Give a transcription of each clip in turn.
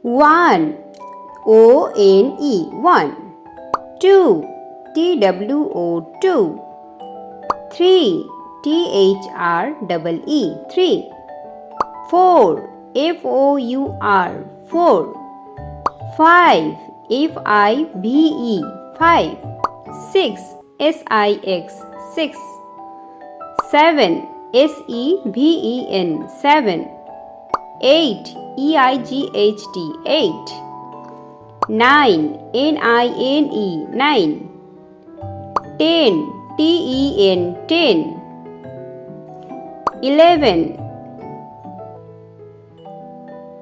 One, O-N-E, one. Two, T-W-O, two. Three, T-H-R-E-E, three. Four, F-O-U-R, four. Five, F-I-V-E, five. Six, S-I-X, six. Seven, S-E-V-E-N, seven. Eight, E-I-G-H-T, eight. Nine, N-I-N-E, nine. 10, T-E-N, ten. 11,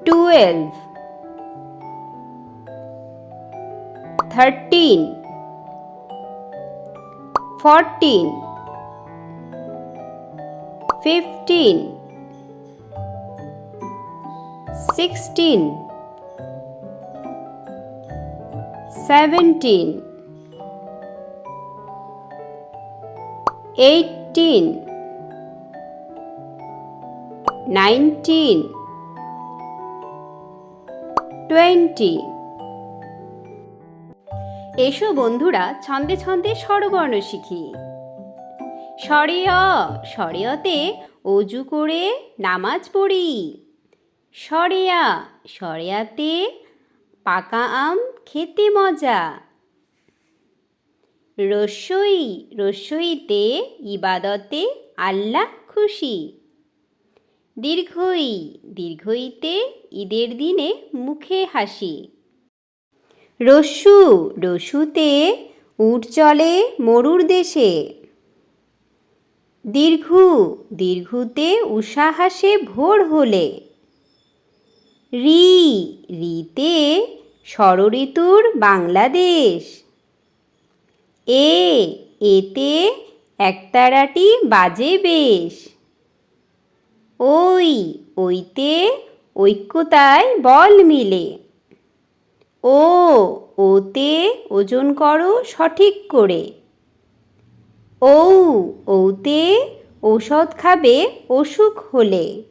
12. 13, 14. 15, 16, 17, 18, 19, 20. এসো বন্ধুরা ছন্দে ছন্দে স্বরবর্ণ শিখি। স্বরে অ, স্বরে অতে অজু করে নামাজ পড়ি। স্বরে আ, স্বরে আতে পাকা আম খেতে মজা। রস্যই, রস্যইতে ইবাদতে আল্লাহ খুশি। দীর্ঘই, দীর্ঘইতে ঈদের দিনে মুখে হাসি। রস্যু, রস্যুতে উট চলে মরুর দেশে। দীর্ঘু, দীর্ঘুতে উষা হাসে ভোর হলে। রি, রিতে ষড়ঋতুর বাংলাদেশ। এ, এতে একতারাটি বাজে বেশ। ওই, ওইতে ঐক্যতায় বল মিলে। ও, ওতে ওজন করো সঠিক করে। ঔ, ঔতে ঔষধ খাবে অসুখ হলে।